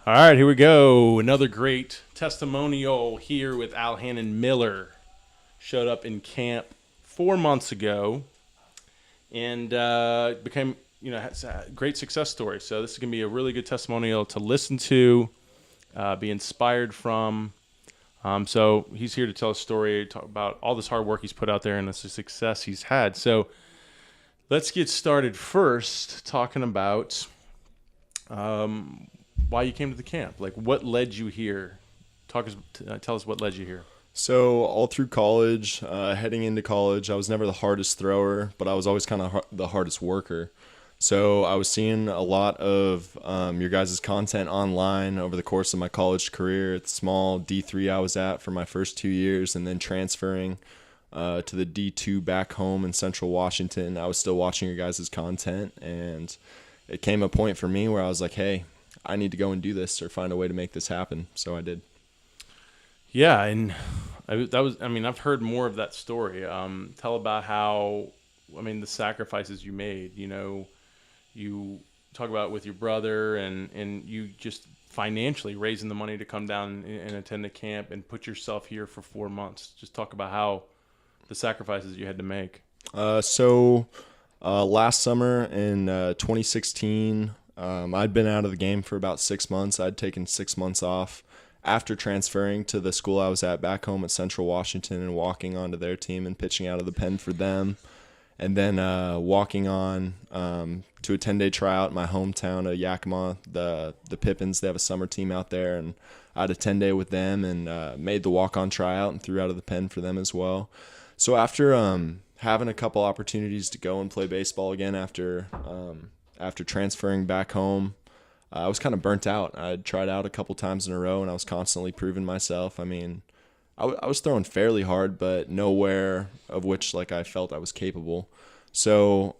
All right, here we go. Another great testimonial here with Alhanon Miller. Showed up in camp 4 months ago and became, has a great success story. So this is going to be a really good testimonial to listen to, be inspired from. So he's here to tell a story, talk about all this hard work he's put out there and the success he's had. So let's get started first talking about why you came to the camp. Like, what led you here? Tell us what led you here. So all through college, heading into college, I was never the hardest thrower, but I was always kind of the hardest worker. So I was seeing a lot of your guys' content online over the course of my college career at the small D3 I was at for my first 2 years, and then transferring to the D2 back home in Central Washington. I was still watching your guys' content, and it came a point for me where I was like, hey, I need to go and do this or find a way to make this happen. So I did. Yeah, and I've heard more of that story. Tell about how, the sacrifices you made. You talk about with your brother and you just financially raising the money to come down and attend the camp and put yourself here for 4 months. Just talk about how the sacrifices you had to make. Last summer in 2016, I'd been out of the game for about 6 months. I'd taken 6 months off after transferring to the school I was at back home at Central Washington and walking onto their team and pitching out of the pen for them. And then walking on to a 10-day tryout in my hometown of Yakima. The Pippins, they have a summer team out there, and I had a 10-day with them and made the walk-on tryout and threw out of the pen for them as well. So after having a couple opportunities to go and play baseball again after transferring back home, I was kind of burnt out. I'd tried out a couple times in a row, and I was constantly proving myself. I was throwing fairly hard, but nowhere of which I felt I was capable. So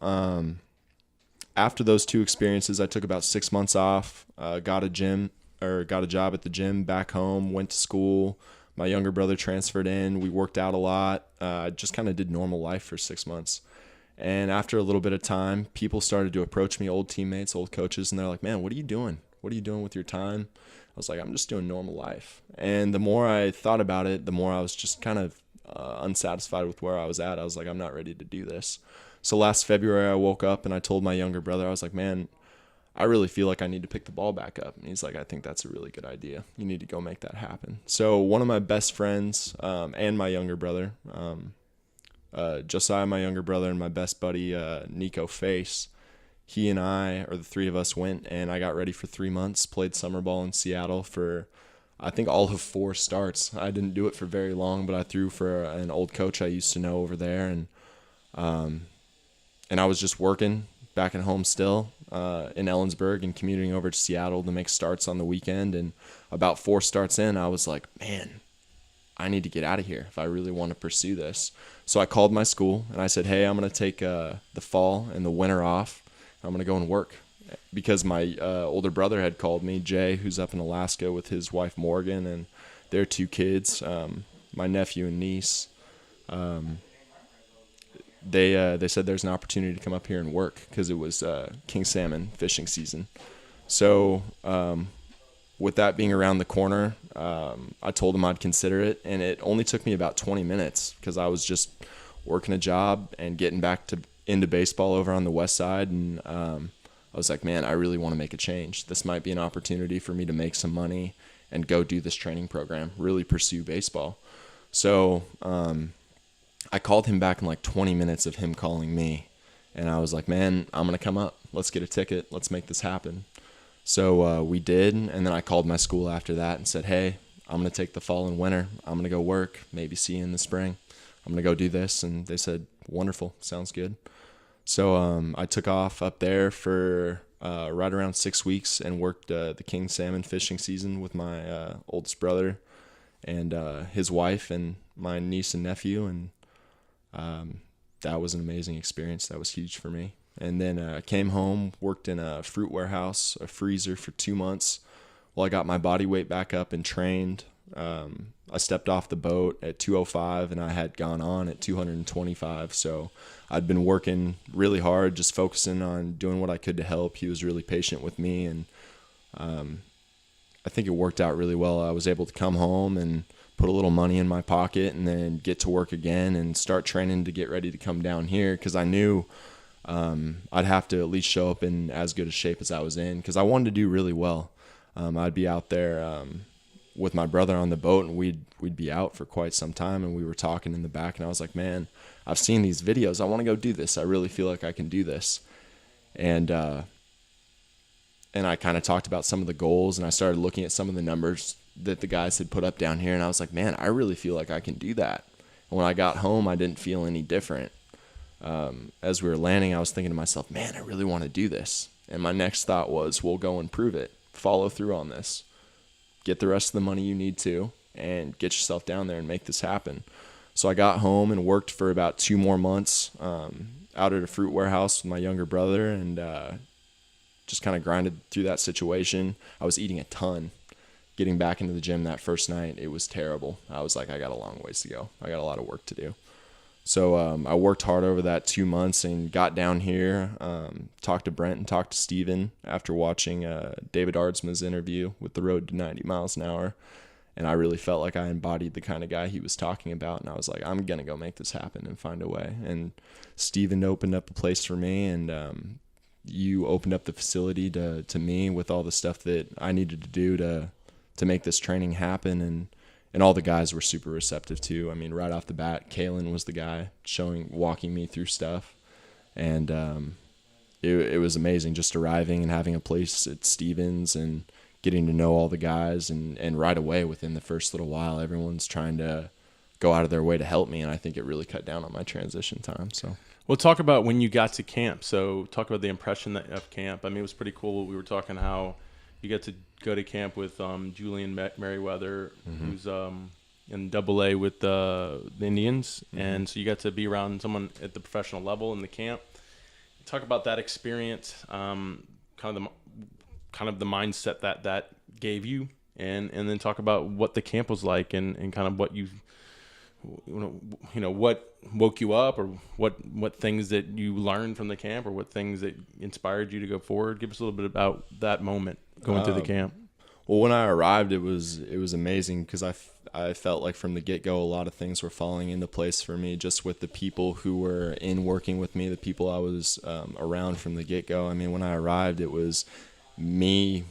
after those two experiences, I took about 6 months off, got a job at the gym back home, went to school. My younger brother transferred in. We worked out a lot. Just kind of did normal life for 6 months. And after a little bit of time, people started to approach me, old teammates, old coaches, and they're like, man, what are you doing? What are you doing with your time? I was like, I'm just doing normal life. And the more I thought about it, the more I was just kind of unsatisfied with where I was at. I was like, I'm not ready to do this. So last February, I woke up and I told my younger brother, I was like, man, I really feel like I need to pick the ball back up. And he's like, I think that's a really good idea. You need to go make that happen. So one of my best friends and my younger brother, Josiah, my younger brother, and my best buddy, Nico Face, he and I, or the three of us, went and I got ready for 3 months, played summer ball in Seattle for, I think, all of 4 starts. I didn't do it for very long, but I threw for an old coach I used to know over there. And I was just working back at home still in Ellensburg and commuting over to Seattle to make starts on the weekend. And about 4 starts in, I was like, man, I need to get out of here if I really want to pursue this. So I called my school and I said, hey, I'm going to take the fall and the winter off. I'm going to go and work, because my older brother had called me, Jay, who's up in Alaska with his wife Morgan and their 2 kids, my nephew and niece. They said there's an opportunity to come up here and work because it was king salmon fishing season. So with that being around the corner, I told them I'd consider it, and it only took me about 20 minutes because I was just working a job and getting back into baseball over on the west side. And I was like, man, I really want to make a change. This might be an opportunity for me to make some money and go do this training program, really pursue baseball. So I called him back in 20 minutes of him calling me, and I was like, man, I'm going to come up. Let's get a ticket. Let's make this happen. So we did, and then I called my school after that and said, hey, I'm going to take the fall and winter. I'm going to go work, maybe see you in the spring. I'm going to go do this. And they said, wonderful, sounds good. So I took off up there for right around 6 weeks and worked the king salmon fishing season with my oldest brother and his wife and my niece and nephew. And that was an amazing experience. That was huge for me. And then I came home, worked in a fruit warehouse, a freezer for 2 months while I got my body weight back up and trained. I stepped off the boat at 205 and I had gone on at 225. So I'd been working really hard, just focusing on doing what I could to help. He was really patient with me, and I think it worked out really well. I was able to come home and put a little money in my pocket and then get to work again and start training to get ready to come down here, because I knew I'd have to at least show up in as good a shape as I was in, because I wanted to do really well. I'd be out there with my brother on the boat, and we'd be out for quite some time, and we were talking in the back, and I was like, man, I've seen these videos. I want to go do this. I really feel like I can do this. And I kind of talked about some of the goals, and I started looking at some of the numbers that the guys had put up down here, and I was like, man, I really feel like I can do that. And when I got home, I didn't feel any different. As we were landing, I was thinking to myself, man, I really want to do this. And my next thought was, we'll go and prove it. Follow through on this. Get the rest of the money you need to, and get yourself down there and make this happen. So I got home and worked for about 2 more months out at a fruit warehouse with my younger brother, and just kind of grinded through that situation. I was eating a ton. Getting back into the gym that first night, it was terrible. I was like, I got a long ways to go. I got a lot of work to do. So I worked hard over that 2 months and got down here, talked to Brent and talked to Steven after watching David Ardsma's interview with The Road to 90 Miles an Hour. And I really felt like I embodied the kind of guy he was talking about. And I was like, I'm going to go make this happen and find a way. And Steven opened up a place for me, and you opened up the facility to me with all the stuff that I needed to do to make this training happen. And all the guys were super receptive too. I mean, right off the bat, Kalen was the guy walking me through stuff. And it was amazing just arriving and having a place at Stevens and getting to know all the guys. And right away, within the first little while, everyone's trying to go out of their way to help me. And I think it really cut down on my transition time. So, well, talk about when you got to camp. So talk about the impression of camp. I mean, it was pretty cool. We were talking how you get to go to camp with Julian Merriweather, who's in AA with the Indians, and so you got to be around someone at the professional level in the camp. Talk about that experience, kind of the mindset that gave you, and then talk about what the camp was like, and kind of what what woke you up, or what things that you learned from the camp, or what things that inspired you to go forward. Give us a little bit about that moment going through the camp. Well, when I arrived, it was amazing, because I felt like from the get-go a lot of things were falling into place for me, just with the people who were working with me, the people I was around from the get-go. I mean, when I arrived, it was me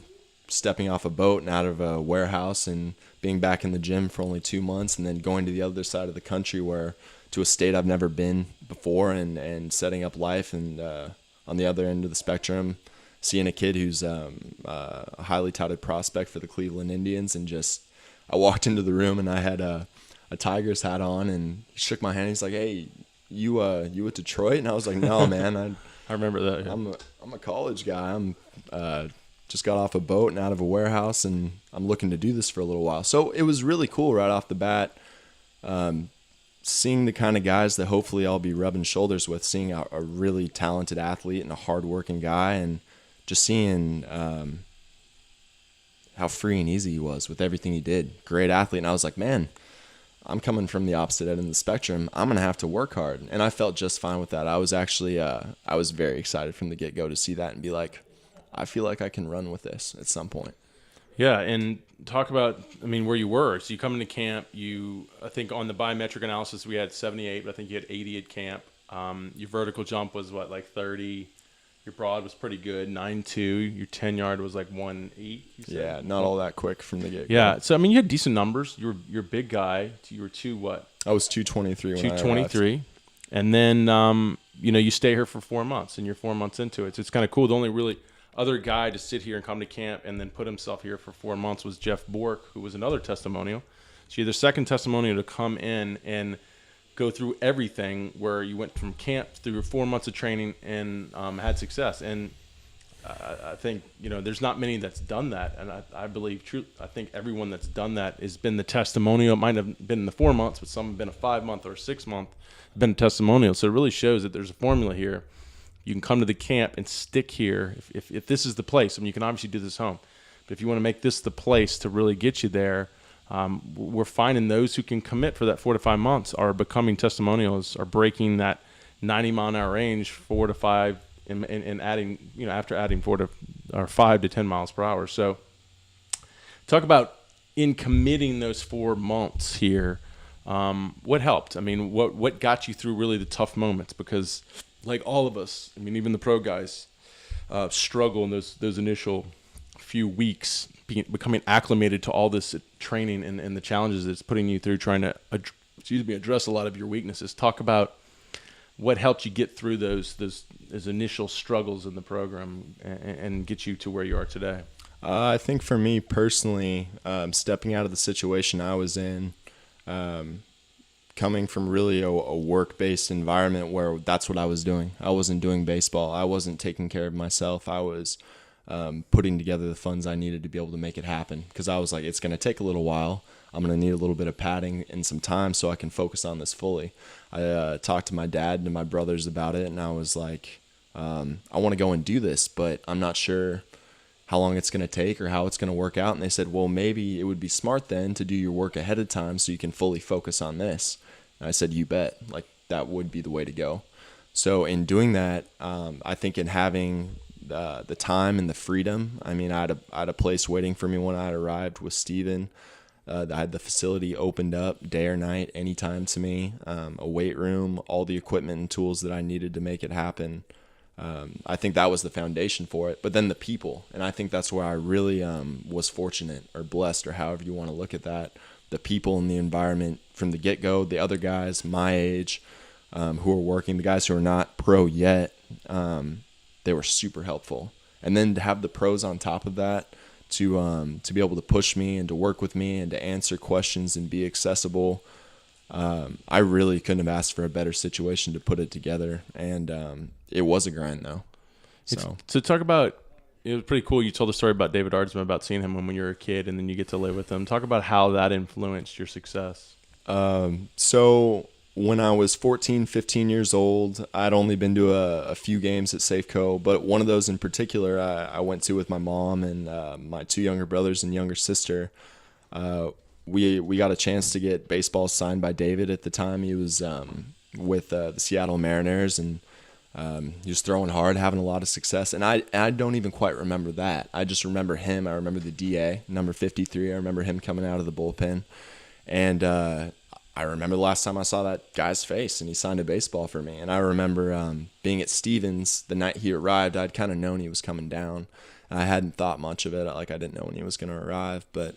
stepping off a boat and out of a warehouse and being back in the gym for only 2 months, and then going to the other side of the country, to a state I've never been before, and setting up life, and on the other end of the spectrum, seeing a kid who's a highly touted prospect for the Cleveland Indians. And just, I walked into the room and I had a Tigers hat on, and he shook my hand. He's like, "Hey, you at Detroit?" And I was like, "No, man, I remember that. Yeah. I'm a college guy. I'm just got off a boat and out of a warehouse, and I'm looking to do this for a little while." So it was really cool right off the bat, seeing the kind of guys that hopefully I'll be rubbing shoulders with, seeing a really talented athlete and a hardworking guy, and just seeing how free and easy he was with everything he did. Great athlete. And I was like, man, I'm coming from the opposite end of the spectrum. I'm going to have to work hard. And I felt just fine with that. I was actually, I was very excited from the get-go to see that and be like, I feel like I can run with this at some point. Yeah, and talk about, I mean, where you were. So you come into camp, I think on the biometric analysis we had 78, but I think you had 80 at camp. Your vertical jump was like 30. Your broad was pretty good, 9.2. Your 10-yard was like 1.8. Yeah, not all that quick from the get-go. Yeah, so I mean, you had decent numbers. You're a big guy. You were what? I was 223 when 223. And then you stay here for 4 months, and you're 4 months into it. So it's kind of cool. The only really other guy to sit here and come to camp and then put himself here for 4 months was Jeff Bork, who was another testimonial. So you're the second testimonial to come in and go through everything, where you went from camp through 4 months of training and had success. And I think, there's not many that's done that. And I believe I think everyone that's done that has been the testimonial. It might have been in the 4 months, but some have been a 5 month or a 6 month, been a testimonial. So it really shows that there's a formula here. You can come to the camp and stick here if this is the place. I mean, you can obviously do this home, but if you want to make this the place to really get you there, we're finding those who can commit for that 4 to 5 months are becoming testimonials, are breaking that 90-mile-an-hour range 4 to 5, and adding, after adding 5 to 10 miles per hour. So Talk about in committing those 4 months here. What helped? I mean, what got you through really the tough moments? Because like all of us, I mean, even the pro guys struggle in those initial few weeks, becoming acclimated to all this training and the challenges it's putting you through, trying to address a lot of your weaknesses. Talk about what helped you get through those initial struggles in the program and get you to where you are today. I think for me personally, stepping out of the situation I was in, coming from really a work-based environment where that's what I was doing. I wasn't doing baseball. I wasn't taking care of myself. I was putting together the funds I needed to be able to make it happen, because I was like, it's going to take a little while. I'm going to need a little bit of padding and some time so I can focus on this fully. I talked to my dad and my brothers about it, and I was like, I want to go and do this, but I'm not sure how long it's going to take or how it's going to work out. And they said, well, maybe it would be smart then to do your work ahead of time so you can fully focus on this. And I said, you bet. Like, that would be the way to go. So in doing that, I think in having the time and the freedom, I mean, I had a place waiting for me when I arrived with Steven. I had the facility opened up day or night, anytime to me, a weight room, all the equipment and tools that I needed to make it happen. I think that was the foundation for it. But then the people, and I think that's where I really was fortunate or blessed, or however you want to look at that. The people and the environment from the get-go, the other guys my age who are working, the guys who are not pro yet, they were super helpful. And then to have the pros on top of that, to be able to push me and to work with me and to answer questions and be accessible. I really couldn't have asked for a better situation to put it together, and it was a grind though. So talk about, it was pretty cool. You told the story about David Ardsman, about seeing him when you were a kid, and then you get to live with him. Talk about how that influenced your success. So when I was 14, 15 years old, I'd only been to a few games at Safeco, but one of those in particular I went to with my mom and my 2 younger brothers and younger sister. We got a chance to get baseball signed by David. At the time he was with the Seattle Mariners, and he was throwing hard, having a lot of success. And I don't even quite remember that. I just remember him. I remember the DA, number 53. I remember him coming out of the bullpen. And I remember the last time I saw that guy's face, and he signed a baseball for me. And I remember being at Stevens the night he arrived. I'd kind of known he was coming down. I hadn't thought much of it. Like, I didn't know when he was going to arrive. But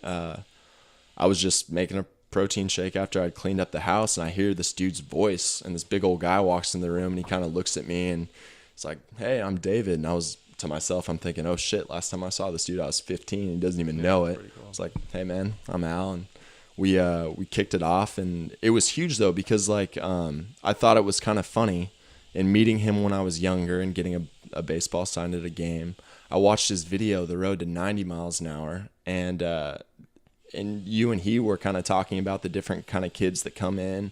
I was just making a protein shake after I'd cleaned up the house, and I hear this dude's voice, and this big old guy walks in the room, and he kind of looks at me, and he's like, "Hey, I'm David." And I was, to myself, I'm thinking, oh shit, last time I saw this dude I was 15, and he doesn't even know it. Cool. It's like, "Hey man, I'm Al." And we kicked it off, and it was huge though, because like I thought it was kind of funny in meeting him when I was younger and getting a baseball signed at a game. I watched his video, The Road to 90 Miles an Hour, and you and he were kind of talking about the different kind of kids that come in,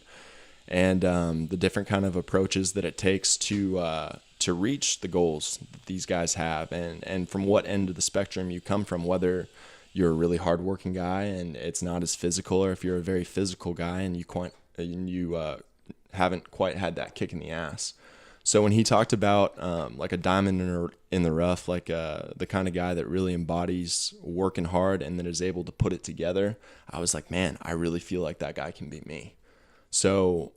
and the different kind of approaches that it takes to reach the goals that these guys have, and from what end of the spectrum you come from, whether you're a really hardworking guy and it's not as physical, or if you're a very physical guy and you haven't quite had that kick in the ass. So when he talked about like a diamond in the rough, like the kind of guy that really embodies working hard and then is able to put it together, I was like, man, I really feel like that guy can be me. So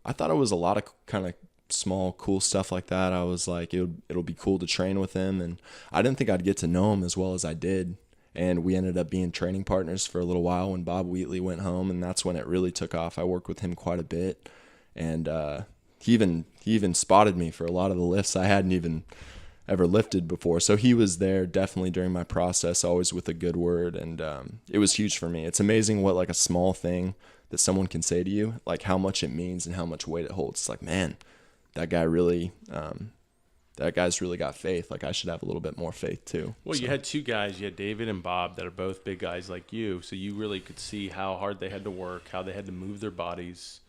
I thought it was a lot of kind of small, cool stuff like that. I was like, it'll be cool to train with him, and I didn't think I'd get to know him as well as I did. And we ended up being training partners for a little while when Bob Wheatley went home, and that's when it really took off. I worked with him quite a bit, and he even spotted me for a lot of the lifts I hadn't even ever lifted before. So he was there definitely during my process, always with a good word, and it was huge for me. It's amazing what like a small thing that someone can say to you, like how much it means and how much weight it holds. It's like, man, that guy really, that guy's really got faith. Like, I should have a little bit more faith too. Well, you had 2 guys. You had David and Bob that are both big guys like you, so you really could see how hard they had to work, how they had to move their bodies,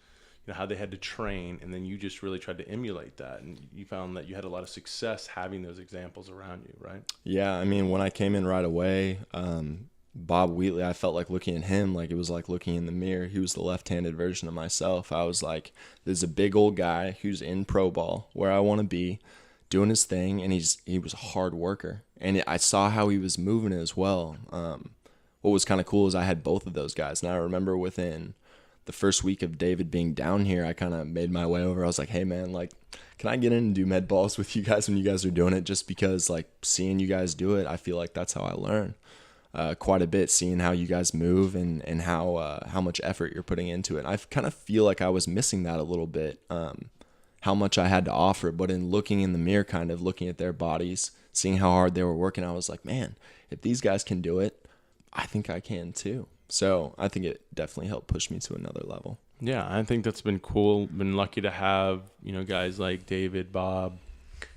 you know, how they had to train, and then you just really tried to emulate that, and you found that you had a lot of success having those examples around you, right? Yeah, I mean, when I came in right away, Bob Wheatley, I felt like looking at him like it was like looking in the mirror. He was the left-handed version of myself. I was like, there's a big old guy who's in pro ball where I want to be, doing his thing, and he was a hard worker, and I saw how he was moving as well. what was kind of cool is I had both of those guys. And I remember within the first week of David being down here, I kind of made my way over. I was like, hey man, like, can I get in and do med balls with you guys when you guys are doing it? Just because like seeing you guys do it, I feel like that's how I learn quite a bit, seeing how you guys move and how much effort you're putting into it. And I kind of feel like I was missing that a little bit, how much I had to offer. But in looking in the mirror, kind of looking at their bodies, seeing how hard they were working, I was like, man, if these guys can do it, I think I can too. So I think it definitely helped push me to another level. Yeah, I think that's been cool. Been lucky to have, guys like David, Bob,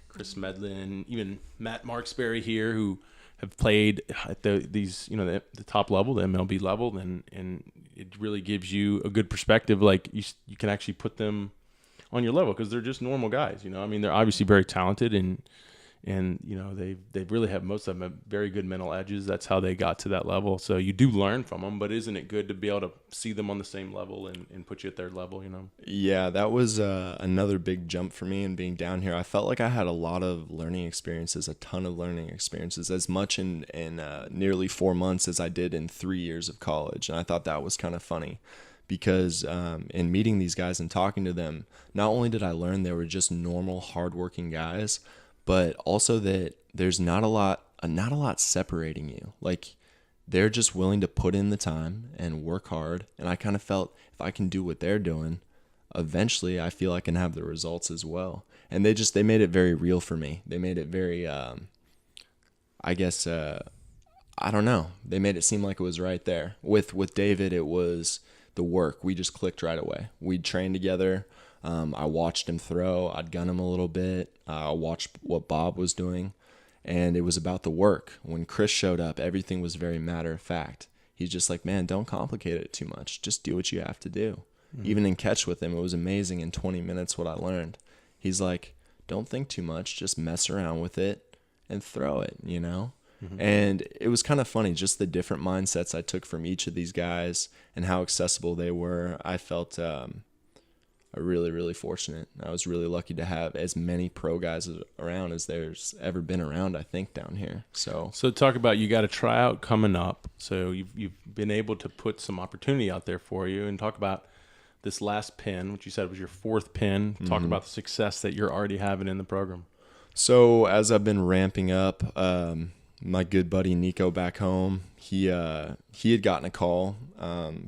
Chris Medlin, even Matt Marksberry here, who have played at the top level, the MLB level, and it really gives you a good perspective. Like you can actually put them on your level because they're just normal guys. I mean, they're obviously very talented and they really have, most of them have very good mental edges. That's how they got to that level. So you do learn from them, but isn't it good to be able to see them on the same level and put you at their level, Yeah, that was another big jump for me in being down here. I felt like I had a lot of learning experiences, a ton of learning experiences, as much in nearly 4 months as I did in 3 years of college. And I thought that was kind of funny because in meeting these guys and talking to them, not only did I learn they were just normal, hardworking guys, but also that there's not a lot separating you. Like they're just willing to put in the time and work hard. And I kind of felt if I can do what they're doing, eventually I feel I can have the results as well. And they made it very real for me. They made it very, I don't know. They made it seem like it was right there. With David, it was the work. We just clicked right away. We'd train together. I watched him throw. I'd gun him a little bit. I watched what Bob was doing, and it was about the work. When Chris showed up, everything was very matter of fact. He's just like, man, don't complicate it too much. Just do what you have to do. Mm-hmm. Even in catch with him, it was amazing in 20 minutes what I learned. He's like, don't think too much. Just mess around with it and throw it, Mm-hmm. And it was kind of funny, just the different mindsets I took from each of these guys and how accessible they were. I felt really, really fortunate. I was really lucky to have as many pro guys around as there's ever been around, I think, down here. So talk about, you got a tryout coming up. So you've been able to put some opportunity out there for you, and talk about this last pin, which you said was your 4th pin. Talk about the success that you're already having in the program. So as I've been ramping up, my good buddy Nico back home, he had gotten a call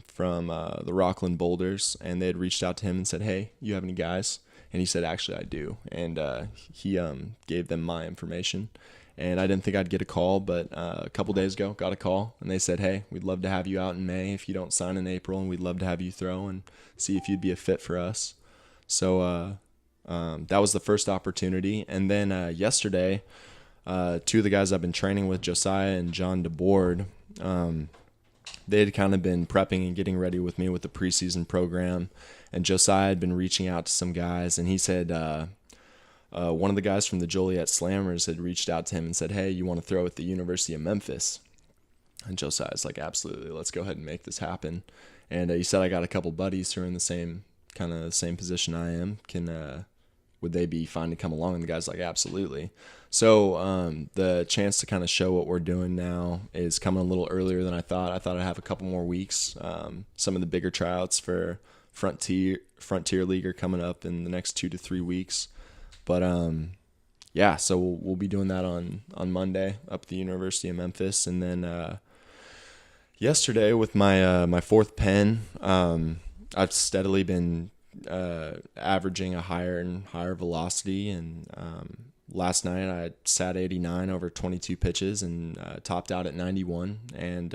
from the Rockland Boulders, and they had reached out to him and said, hey, you have any guys? And he said, actually, I do. And he gave them my information. And I didn't think I'd get a call, but a couple days ago, got a call, and they said, hey, we'd love to have you out in May if you don't sign in April, and we'd love to have you throw and see if you'd be a fit for us. So that was the first opportunity. And then yesterday, 2 of the guys I've been training with, Josiah and John DeBoard, they had kind of been prepping and getting ready with me with the preseason program. And Josiah had been reaching out to some guys, and he said one of the guys from the Joliet Slammers had reached out to him and said, hey, you want to throw at the University of Memphis? And Josiah's like, absolutely, let's go ahead and make this happen. And he said, I got a couple buddies who are in the same position I am. Would they be fine to come along? And the guy's like, absolutely. So the chance to kind of show what we're doing now is coming a little earlier than I thought. I thought I'd have a couple more weeks. Some of the bigger tryouts for Frontier League are coming up in the next 2 to 3 weeks. But yeah, so we'll be doing that on Monday up at the University of Memphis. And then yesterday with my my 4th pen, I've steadily been averaging a higher and higher velocity, and last night I sat 89 over 22 pitches and topped out at 91, and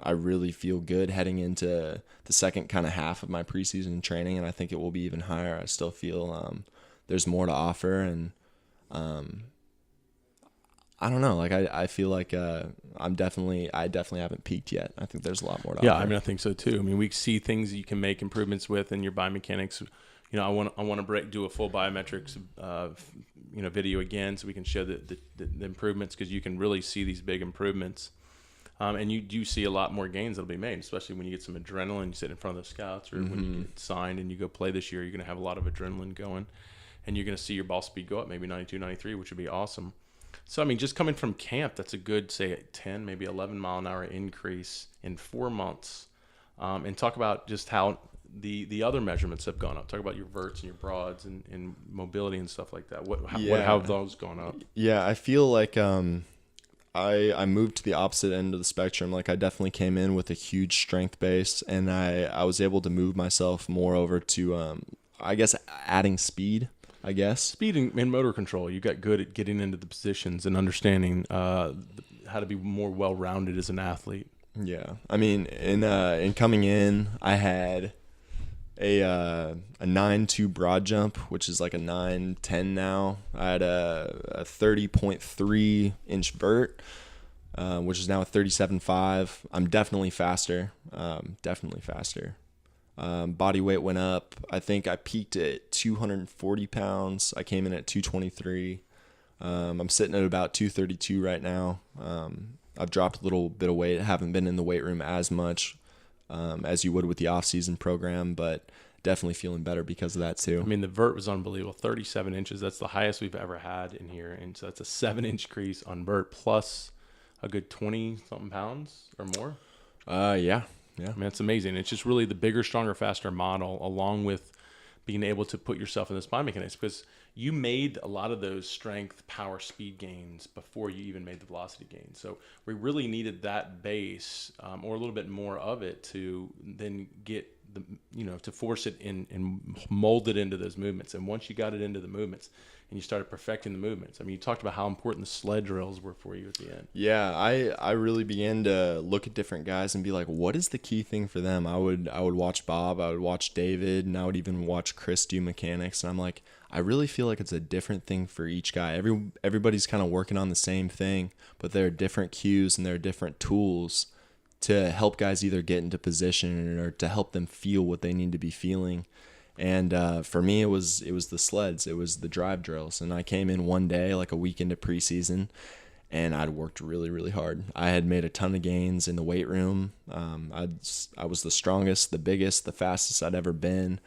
I really feel good heading into the second kind of half of my preseason training, and I think it will be even higher. I still feel there's more to offer, and I don't know. Like I feel like I definitely haven't peaked yet. I think there's a lot more to offer. Yeah, I mean, I think so too. I mean, we see things that you can make improvements with in your biomechanics. I want to do a full biometrics video again, so we can show the improvements, because you can really see these big improvements. And you do see a lot more gains that'll be made, especially when you get some adrenaline. You sit in front of the scouts, or when you get signed and you go play this year, you're going to have a lot of adrenaline going, and you're going to see your ball speed go up, maybe 92, 93, which would be awesome. So, I mean, just coming from camp, that's a good, say, 10, maybe 11-mile-an-hour increase in 4 months. And talk about just how the other measurements have gone up. Talk about your verts and your broads and mobility and stuff like that. How have those gone up? Yeah, I feel like I moved to the opposite end of the spectrum. Like I definitely came in with a huge strength base, and I was able to move myself more over to I guess adding speed. I guess Speed and motor control. You got good at getting into the positions and understanding how to be more well-rounded as an athlete. Yeah, I mean, in coming in, I had a 9.2 broad jump, which is like a 9.10 now. I had a 30.3 inch vert, which is now a 37.5. I'm definitely faster. Definitely faster. Body weight went up. I think I peaked at 240 pounds. I came in at 223. I'm sitting at about 232 right now. I've dropped a little bit of weight. I haven't been in the weight room as much as you would with the off-season program, but definitely feeling better because of that too. I mean, the vert was unbelievable. 37 inches. That's the highest we've ever had in here. And so that's a 7-inch increase on vert plus a good 20-something pounds or more. Yeah. I mean, it's amazing. It's just really the bigger, stronger, faster model, along with being able to put yourself in this biomechanics, because you made a lot of those strength, power, speed gains before you even made the velocity gains. So we really needed that base or a little bit more of it to then get the, to force it in and mold it into those movements. And once you got it into the movements and you started perfecting the movements, I mean, you talked about how important the sled drills were for you at the end. Yeah, I really began to look at different guys and be like, what is the key thing for them? I would watch Bob, I would watch David, and I would even watch Chris do mechanics, and I'm like, I really feel like it's a different thing for each guy. Everybody's kind of working on the same thing, but there are different cues and there are different tools to help guys either get into position or to help them feel what they need to be feeling. And for me, it was the sleds, it was the drive drills. And I came in one day, like a week into preseason, and I'd worked really, really hard. I had made a ton of gains in the weight room. I was the strongest, the biggest, the fastest I'd ever been.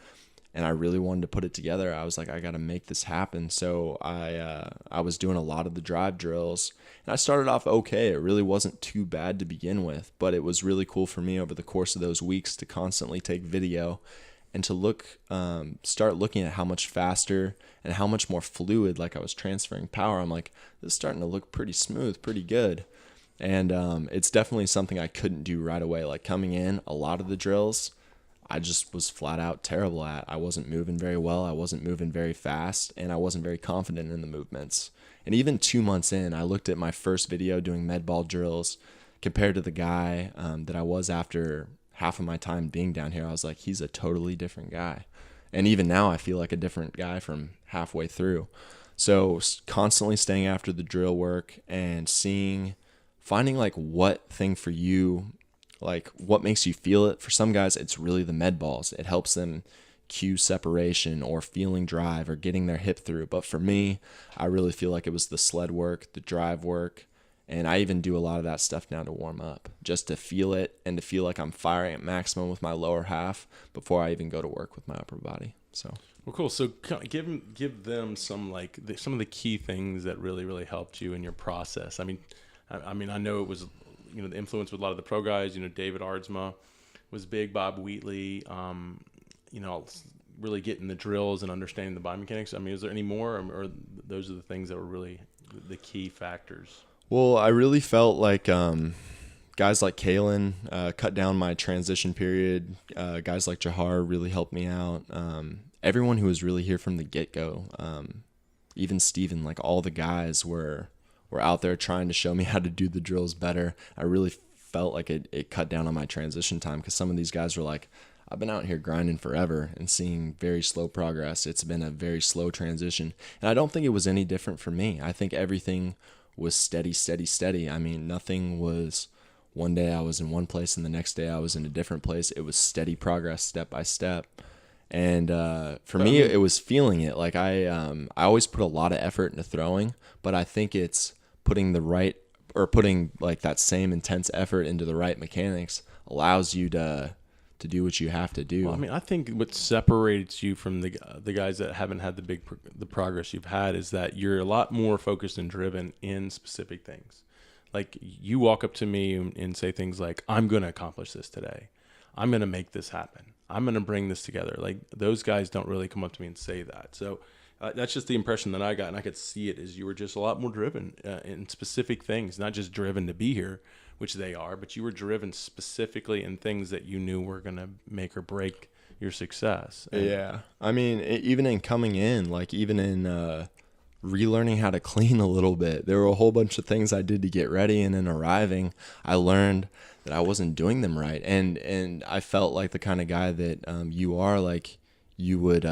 And I really wanted to put it together. I was like, I got to make this happen. So I was doing a lot of the drive drills, and I started off okay. It really wasn't too bad to begin with, but it was really cool for me over the course of those weeks to constantly take video and to start looking at how much faster and how much more fluid, like I was transferring power. I'm like, this is starting to look pretty smooth, pretty good. And it's definitely something I couldn't do right away. Like coming in, a lot of the drills, I just was flat out terrible at. I wasn't moving very well. I wasn't moving very fast, and I wasn't very confident in the movements. And even 2 months in, I looked at my first video doing med ball drills compared to the guy that I was after half of my time being down here. I was like, he's a totally different guy. And even now I feel like a different guy from halfway through. So constantly staying after the drill work and finding like what thing for you, like what makes you feel it. For some guys, it's really the med balls. It helps them cue separation or feeling drive or getting their hip through. But for me, I really feel like it was the sled work, the drive work. And I even do a lot of that stuff now to warm up, just to feel it and to feel like I'm firing at maximum with my lower half before I even go to work with my upper body. So, well, cool. So give them some some of the key things that really, really helped you in your process. I mean, I know it was, the influence with a lot of the pro guys. David Ardsma was big. Bob Wheatley. Really getting the drills and understanding the biomechanics. I mean, is there any more, or those are the things that were really the key factors? Well, I really felt like guys like Kalen cut down my transition period. Guys like Jahar really helped me out. Everyone who was really here from the get-go, even Steven, like all the guys were out there trying to show me how to do the drills better. I really felt like it cut down on my transition time, because some of these guys were like, I've been out here grinding forever and seeing very slow progress. It's been a very slow transition. And I don't think it was any different for me. I think everything was steady. I mean, nothing was one day I was in one place and the next day I was in a different place. It was steady progress, step by step. And for me, it was feeling it. Like I always put a lot of effort into throwing, but I think it's putting like that same intense effort into the right mechanics allows you to to do what you have to do. Well, I mean, I think what separates you from the guys that haven't had the progress you've had is that you're a lot more focused and driven in specific things. Like, you walk up to me and say things like, I'm going to accomplish this today. I'm going to make this happen. I'm going to bring this together. Like, those guys don't really come up to me and say that. So that's just the impression that I got, and I could see it, is you were just a lot more driven in specific things, not just driven to be here, which they are, but you were driven specifically in things that you knew were going to make or break your success. And yeah. I mean, even in coming in, like even in relearning how to clean a little bit, there were a whole bunch of things I did to get ready, and in arriving, I learned that I wasn't doing them right. And I felt like the kind of guy that you are, like you would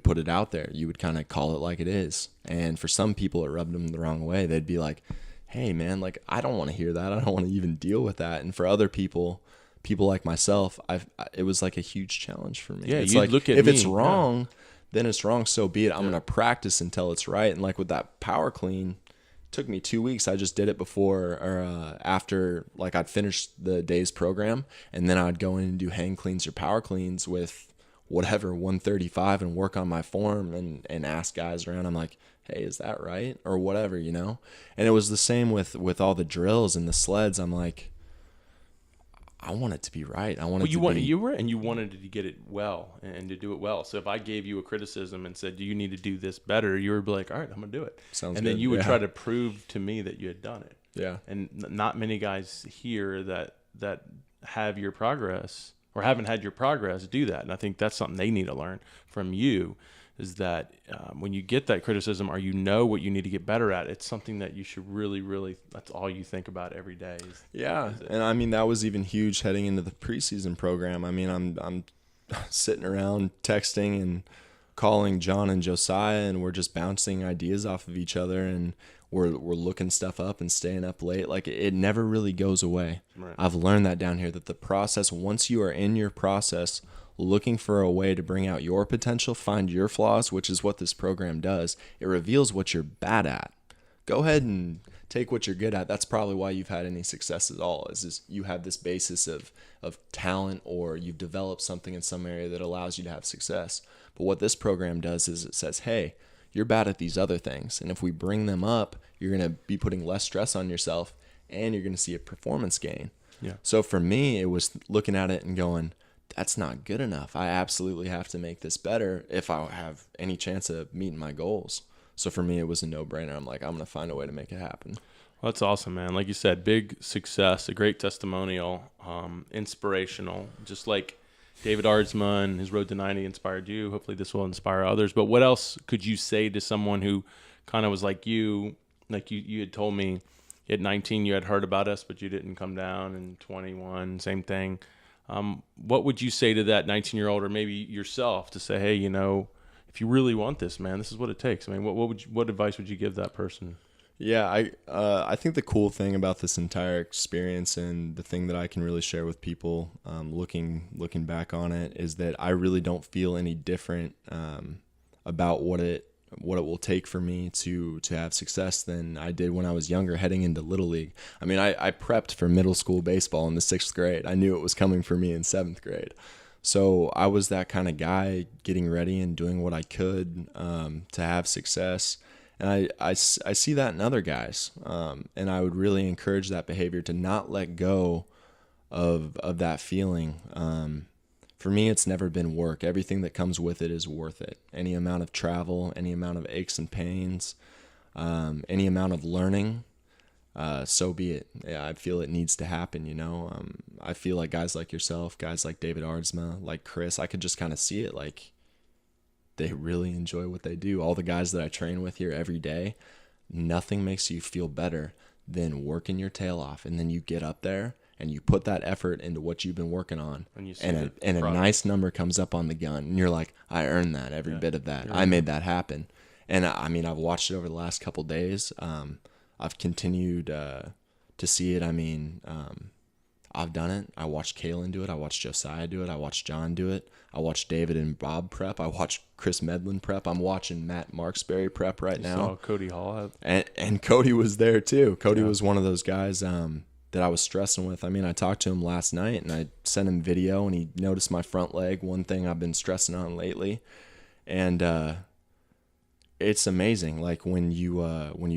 put it out there. You would kind of call it like it is. And for some people, it rubbed them the wrong way. They'd be like, hey man, like I don't want to hear that. I don't want to even deal with that. And for other people like myself, it was like a huge challenge for me. Yeah, it's you like, look at if me, it's wrong, then it's wrong. So be it. I'm going to practice until it's right. And like with that power clean, it took me 2 weeks. I just did it before or after, like I'd finished the day's program, and then I'd go in and do hang cleans or power cleans with whatever 135 and work on my form and ask guys around. I'm like, hey, is that right? Or whatever, you know? And it was the same with all the drills and the sleds. I'm like, I want it to be right. I want it to be. You wanted to get it well and to do it well. So if I gave you a criticism and said, do you need to do this better? You would be like, all right, I'm going to do it. Sounds and good. then you would Yeah. try to prove to me that you had done it. Yeah. And not many guys here that have your progress or haven't had your progress do that. And I think that's something they need to learn from you, is that when you get that criticism or you know what you need to get better at, it's something that you should really, really, that's all you think about every day. Yeah. And I mean, that was even huge heading into the preseason program. I mean, I'm sitting around texting and calling John and Josiah, and we're just bouncing ideas off of each other, and we're looking stuff up and staying up late. Like it never really goes away. Right. I've learned that down here, that the process, once you are in your process, looking for a way to bring out your potential, find your flaws, which is what this program does. It reveals what you're bad at. Go ahead and take what you're good at. That's probably why you've had any success at all, is you have this basis of talent, or you've developed something in some area that allows you to have success. But what this program does is it says, hey, you're bad at these other things. And if we bring them up, you're going to be putting less stress on yourself, and you're going to see a performance gain. Yeah. So for me, it was looking at it and going, that's not good enough. I absolutely have to make this better if I have any chance of meeting my goals. So for me, it was a no-brainer. I'm like, I'm going to find a way to make it happen. Well, that's awesome, man. Like you said, big success, a great testimonial, inspirational, just like David Aardsma and his Road to 90 inspired you. Hopefully this will inspire others. But what else could you say to someone who kind of was like you had told me at 19 you had heard about us, but you didn't come down, and 21, same thing. What would you say to that 19-year-old, or maybe yourself, to say, hey, you know, if you really want this, man, this is what it takes. I mean, what advice would you give that person? Yeah, I think the cool thing about this entire experience, and the thing that I can really share with people looking back on it, is that I really don't feel any different about what it will take for me to have success than I did when I was younger, heading into Little League. I mean, I prepped for middle school baseball in the 6th grade. I knew it was coming for me in 7th grade. So I was that kind of guy, getting ready and doing what I could to have success. And I see that in other guys. And I would really encourage that behavior, to not let go of that feeling. For me, it's never been work. Everything that comes with it is worth it. Any amount of travel, any amount of aches and pains, any amount of learning, so be it. Yeah, I feel it needs to happen, you know. I feel like guys like yourself, guys like David Aardsma, like Chris, I could just kind of see it, like they really enjoy what they do. All the guys that I train with here every day, nothing makes you feel better than working your tail off, and then you get up there and you put that effort into what you've been working on, and a nice number comes up on the gun, and you're like, I earned that, every bit of that. I made that happen. And I mean, I've watched it over the last couple of days. I've continued to see it. I mean, I've done it. I watched Kalen do it. I watched Josiah do it. I watched John do it. I watched David and Bob prep. I watched Chris Medlin prep. I'm watching Matt Marksberry prep right now. Saw Cody Hall. And Cody was there too. Cody was one of those guys. that I was stressing with. I mean, I talked to him last night and I sent him video, and he noticed my front leg, one thing I've been stressing on lately. And it's amazing. Like when you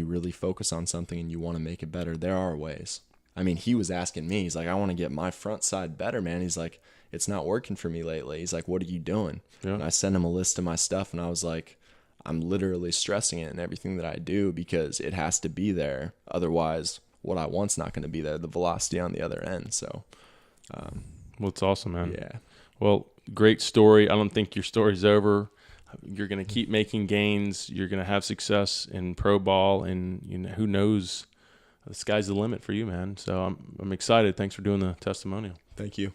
really focus on something and you want to make it better, there are ways. I mean, he was asking me, he's like, I want to get my front side better, man. He's like, it's not working for me lately. He's like, what are you doing? Yeah. And I sent him a list of my stuff, and I was like, I'm literally stressing it in everything that I do because it has to be there. Otherwise, what I want's not going to be there, the velocity on the other end. So, Well, it's awesome, man. yeah. Well, great story. I don't think your story's over. You're going to keep making gains. You're going to have success in pro ball, and who knows, the sky's the limit for you, man. So I'm excited. Thanks for doing the testimonial. Thank you.